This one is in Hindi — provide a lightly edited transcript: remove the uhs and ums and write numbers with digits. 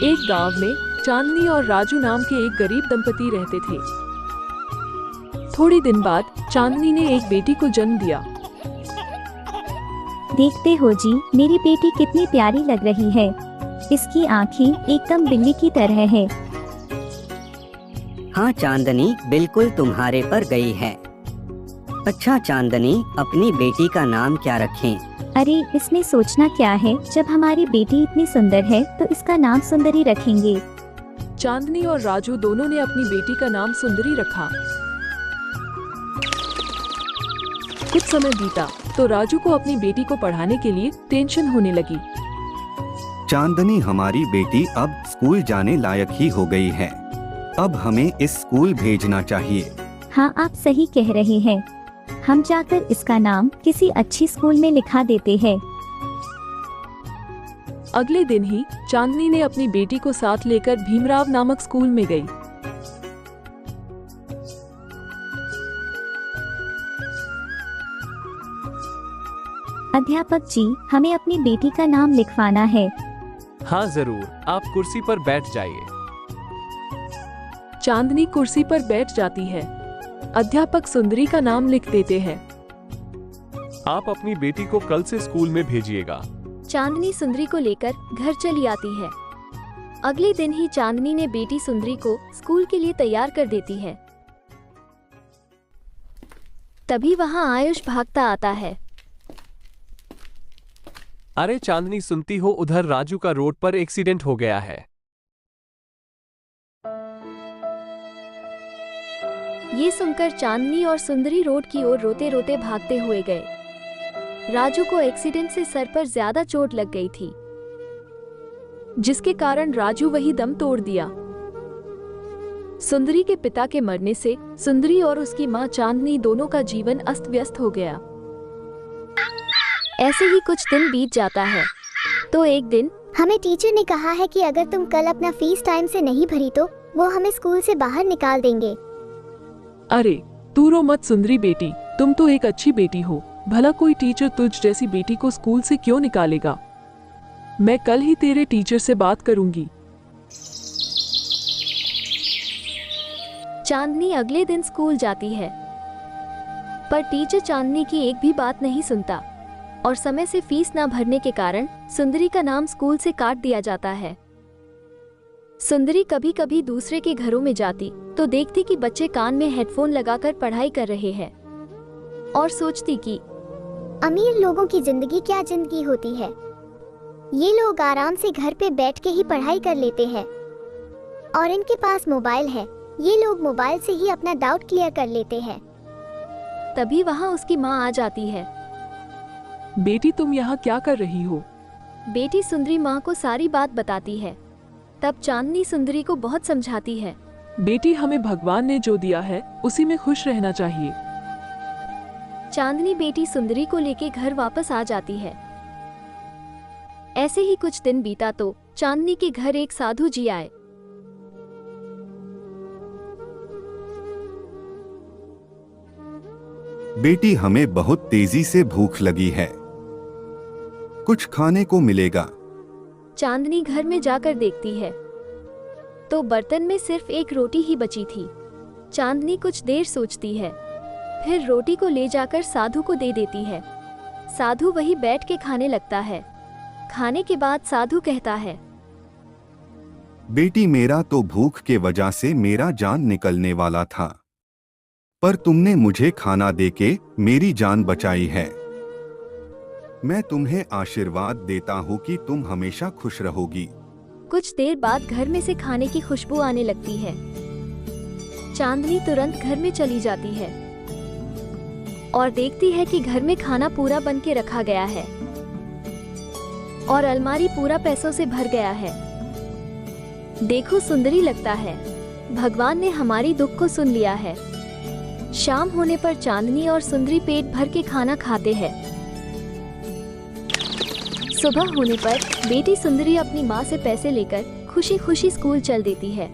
एक गांव में चांदनी और राजू नाम के एक गरीब दंपति रहते थे। थोड़ी दिन बाद चांदनी ने एक बेटी को जन्म दिया। देखते हो जी, मेरी बेटी कितनी प्यारी लग रही है। इसकी आँखें एकदम बिल्ली की तरह है। हाँ चांदनी, बिल्कुल तुम्हारे पर गई है। अच्छा चांदनी, अपनी बेटी का नाम क्या रखें? अरे इसमें सोचना क्या है, जब हमारी बेटी इतनी सुंदर है तो इसका नाम सुंदरी रखेंगे। चांदनी और राजू दोनों ने अपनी बेटी का नाम सुंदरी रखा। कुछ समय बीता तो राजू को अपनी बेटी को पढ़ाने के लिए टेंशन होने लगी। चांदनी, हमारी बेटी अब स्कूल जाने लायक ही हो गई है। अब हमें इस स्कूल भेजना चाहिए। हाँ, आप सही कह रहे हैं। हम जाकर इसका नाम किसी अच्छी स्कूल में लिखा देते हैं। अगले दिन ही चांदनी ने अपनी बेटी को साथ लेकर भीमराव नामक स्कूल में गई। अध्यापक जी, हमें अपनी बेटी का नाम लिखवाना है। हाँ जरूर, आप कुर्सी पर बैठ जाइए। चांदनी कुर्सी पर बैठ जाती है। अध्यापक सुंदरी का नाम लिख देते हैं। आप अपनी बेटी को कल से स्कूल में भेजिएगा। चांदनी सुंदरी को लेकर घर चली आती है। अगले दिन ही चांदनी ने बेटी सुंदरी को स्कूल के लिए तैयार कर देती है। तभी वहां आयुष भागता आता है। अरे चांदनी, सुनती हो, उधर राजू का रोड पर एक्सीडेंट हो गया है। ये सुनकर चांदनी और सुंदरी रोड की ओर रोते रोते भागते हुए गए। राजू को एक्सीडेंट से सर पर ज्यादा चोट लग गई थी, जिसके कारण राजू वही दम तोड़ दिया। सुंदरी के पिता के मरने से सुंदरी और उसकी मां चांदनी दोनों का जीवन अस्त व्यस्त हो गया। ऐसे ही कुछ दिन बीत जाता है। तो एक दिन हमें टीचर ने कहा है कि अगर तुम कल अपना फीस टाइम से नहीं भरी तो वो हमें स्कूल से बाहर निकाल देंगे। अरे तू रो मत सुंदरी बेटी, तुम तो एक अच्छी बेटी हो। भला कोई टीचर तुझ जैसी बेटी को स्कूल से क्यों निकालेगा? मैं कल ही तेरे टीचर से बात करूंगी। चांदनी अगले दिन स्कूल जाती है, पर टीचर चांदनी की एक भी बात नहीं सुनता और समय से फीस ना भरने के कारण सुंदरी का नाम स्कूल से काट दिया जाता है। सुंदरी कभी कभी दूसरे के घरों में जाती तो देखती कि बच्चे कान में हेडफोन लगाकर पढ़ाई कर रहे हैं और सोचती कि अमीर लोगों की जिंदगी क्या जिंदगी होती है। ये लोग आराम से घर पे बैठ के ही पढ़ाई कर लेते हैं और इनके पास मोबाइल है। ये लोग मोबाइल से ही अपना डाउट क्लियर कर लेते हैं। तभी वहाँ उसकी माँ आ जाती है। बेटी, तुम यहाँ क्या कर रही हो? बेटी सुंदरी माँ को सारी बात बताती है। तब चांदनी सुंदरी को बहुत समझाती है। बेटी, हमें भगवान ने जो दिया है उसी में खुश रहना चाहिए। चांदनी बेटी सुंदरी को लेके घर वापस आ जाती है। ऐसे ही कुछ दिन बीता तो चांदनी के घर एक साधु जी आए। बेटी, हमें बहुत तेजी से भूख लगी है, कुछ खाने को मिलेगा? चांदनी घर में जाकर देखती है तो बर्तन में सिर्फ एक रोटी ही बची थी। चांदनी कुछ देर सोचती है, फिर रोटी को ले जाकर साधु को दे देती है। साधु वही बैठ के खाने लगता है। खाने के बाद साधु कहता है, बेटी, मेरा तो भूख के वजह से मेरा जान निकलने वाला था, पर तुमने मुझे खाना देके मेरी जान बचाई है। मैं तुम्हें आशीर्वाद देता हूँ कि तुम हमेशा खुश रहोगी। कुछ देर बाद घर में से खाने की खुशबू आने लगती है। चांदनी तुरंत घर में चली जाती है और देखती है कि घर में खाना पूरा बन के रखा गया है और अलमारी पूरा पैसों से भर गया है। देखो सुंदरी, लगता है भगवान ने हमारी दुख को सुन लिया है। शाम होने पर चांदनी और सुंदरी पेट भर के खाना खाते हैं। सुबह होने पर बेटी सुंदरी अपनी माँ से पैसे लेकर खुशी खुशी स्कूल चल देती है।